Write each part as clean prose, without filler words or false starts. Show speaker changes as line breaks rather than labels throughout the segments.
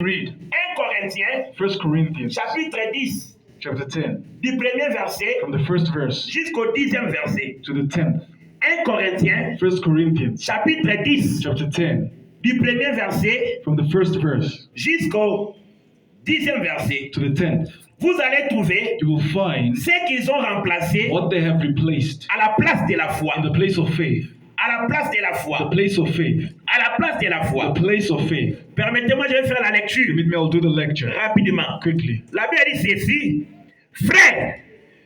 Read
1 Corinthiens,
1 Corinthians
chapitre 10,
chapter 10,
du premier verset
from the first verse
jusqu'au 10e verset.
to the 10th.
1 Corinthiens,
1 Corinthians
chapitre 10,
chapter 10,
du premier verset
from the first verse
jusqu'au 10e verset.
to the 10th.
Vous allez trouver
You will find
ce qu'ils ont remplacé
what they have replaced
à la place de la foi.
in the place of faith.
À la place de la
The
foi.
place of faith.
À la place de la foi.
The place of faith.
Permettez-moi, je vais faire la lecture
Permit me, I'll do the lecture
rapidement.
quickly.
La Bible dit ceci. Frères,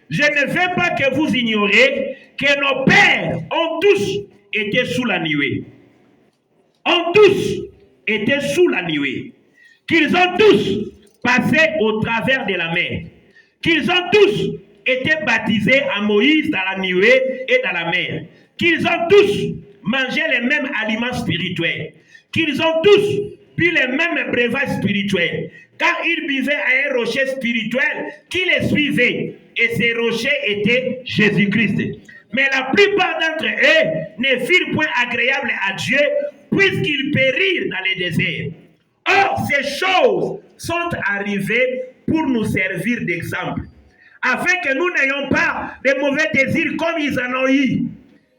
je ne veux pas que vous ignoriez que nos pères ont tous été sous la nuée. Ont tous été sous la nuée. Qu'ils ont tous passé au travers de la mer. Qu'ils ont tous été baptisés à Moïse dans la nuée et dans la mer. Qu'ils ont tous mangé les mêmes aliments spirituels. Qu'ils ont tous bu les mêmes breuvages spirituels. Car ils buvaient à un rocher spirituel qui les suivait. Et ce rocher était Jésus-Christ. Mais la plupart d'entre eux ne furent point agréables à Dieu, puisqu'ils périrent dans les déserts. Or, ces choses sont arrivées pour nous servir d'exemple, afin que nous n'ayons pas de mauvais désirs comme ils en ont eu.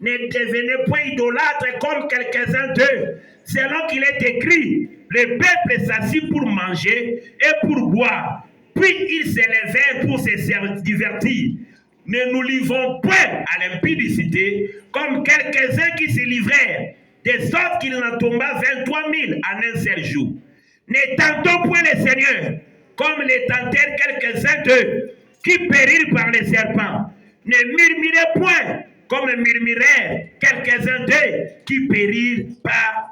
Ne devenez point idolâtres comme quelques-uns d'eux, selon qu'il est écrit, le peuple s'assit pour manger et pour boire, puis ils se levèrent pour se divertir. Ne nous livrons point à l'impudicité, comme quelques-uns qui se livrèrent, de sorte qu'il en tomba 23 000 en un seul jour. Ne tentons point le Seigneur, comme les tentèrent quelques-uns d'eux, qui périrent par les serpents. Ne murmurez point, comme murmurèrent quelques-uns d'eux, qui périrent par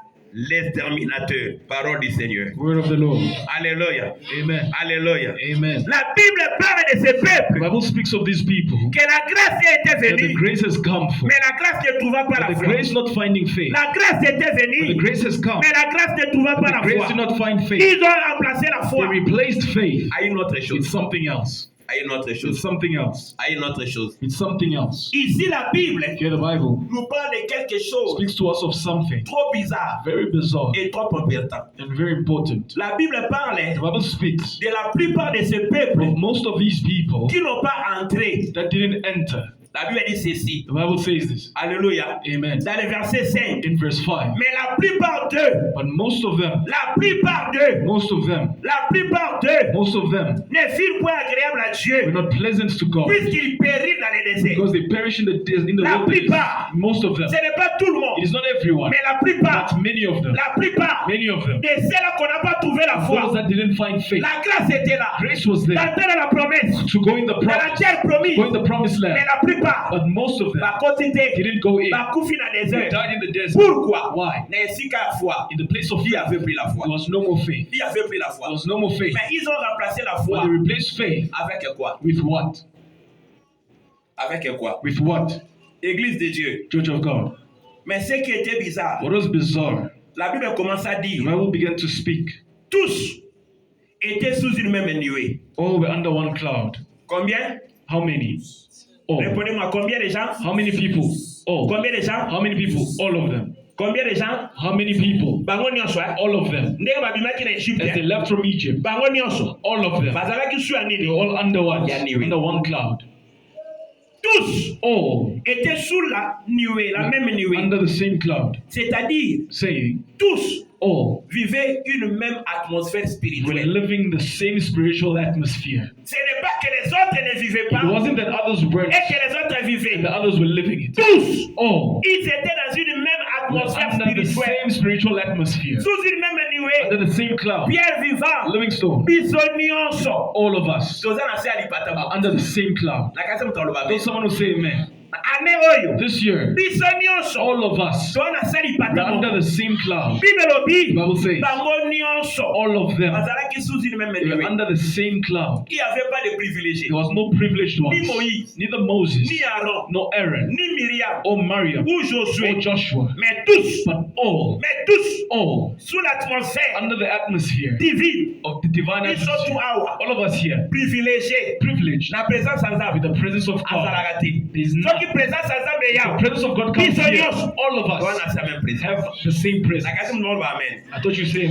l'exterminateur. Parole du Seigneur.
Word of the Lord.
Alléluia.
Amen.
Alléluia.
Amen.
La Bible parle de ce
The
peuple,
Bible speaks of these people
que la grâce était
that the
venue,
grace has come for.
mais la grâce ne trouva pas
But
la
the
foi.
grace not finding faith.
La grâce était
But the
venue,
grace has come.
mais la grâce ne trouva
But
pas
the
la
grace
foi.
did not find faith.
Ils ont remplacé la
They
foi
replaced faith
à une autre
with
chose.
something else.
À une autre
With
chose.
something else.
À une autre chose.
With something else.
Ici, la Bible
Here the Bible
nous parle de quelque chose
speaks to us of something
trop bizarre
very bizarre
et trop important.
and very important.
La Bible parle
The Bible speaks
de la plupart de ce peuple
of most of these people
qui n'ont pas entré.
that didn't enter.
La Bible dit ceci.
The Bible says this.
Alléluia.
Amen.
Dans le verset 5.
In verse 5.
Mais la plupart d'eux,
But most of them,
la plupart d'eux, la plupart d'eux
most of them
ne furent point agréables à
were
Dieu,
not pleasant to God
puisqu'ils périrent dans les déserts.
because they perish in the
La
wilderness.
plupart.
Most of them.
Ce n'est pas tout le monde,
It is not everyone,
mais la plupart,
but many of them.
la plupart
Many of them.
de ceux-là qu'on n'a pas trouvé la
Those
foi,
that didn't find faith.
la grâce était là,
Grace was there
d'entrer dans la promesse,
to go in the
dans la
promise,
terre promise,
go in the promised
mais
land.
la plupart,
But most of them
va continuer,
didn't go in.
va coucher dans les
They
désert.
died in the desert.
Pourquoi?
Why?
Mais ici qu'à la foi,
In the place of
il
faith,
avait pris la foi.
there was no more faith.
Il avait pris la
There
foi.
was no more faith.
Mais ils ont remplacé la
But
foi
they replaced faith
avec quoi?
with what?
Avec quoi?
With what?
Église de Dieu.
Church of God.
Mais ce qui était bizarre,
What was bizarre?
la Bible commence à
The
dire,
Bible began to speak.
tous étaient sous une même nuée.
All were under one cloud.
Combien?
How many? All.
Répondez-moi, combien de gens?
How many people? All.
Combien de gens?
How many people? All of them.
Combien de gens?
How many people?
Bango nyonso.
All of them.
Ndenge babimaki na
As they
Egypte.
left from Egypt,
Bango nyonso.
all of them.
Bazalaki sous ya
They
nini?
were all under one.
Ya nuée.
Under one cloud.
Tous
All
étaient sous la nuée, la même nuée.
under the same cloud.
C'est-à-dire,
Saying,
tous
all
vivaient une même atmosphère
were
spirituelle.
living the same spiritual atmosphere.
Ce n'est pas que les autres ne vivaient
It
pas
wasn't that others weren't
et que les autres
and
vivaient.
the others were living it.
Tous,
All
ils étaient dans une même
were
atmosphère
under the
spirituelle.
same spiritual atmosphere.
Sous une même nuée.
Under the same cloud.
Pierre vivant,
Livingstone,
biso nyonso.
all of us
Toza na se
are
alipata.
under the same cloud.
Na kasi mutaloba
So
be.
someone will say amen.
Ane oyo.
This year,
Biso nyonso.
all of us
Toza na se
are
alipata.
under the same cloud.
Bible
The
lobi.
Bible says,
Bango nyonso.
all of them
Bazalaki sous une même
they were
nuée.
under the same cloud.
Il n'y avait pas de privilégiés.
There was no privileged
Ni
ones,
Moïse,
neither Moses,
ni Aaron,
nor Aaron,
ni Myriam,
or Mariam,
ou
or
Josué.
Joshua,
Mais tous,
but all
sous l'atmosphère
under the atmosphere
divine,
of the divine
ils sont tous
atmosphere.
awa.
All of us here,
Privilégiés.
privileged
La présence ensemble.
with the presence of God.
Azalagati.
There's
Ceux
not
qui présence ensemble
the
yao.
presence of God comes
Ils sont
here.
tous.
All of
On
us
a sa même présence.
have the same presence.
La kasi mnou amen.
I thought you say amen.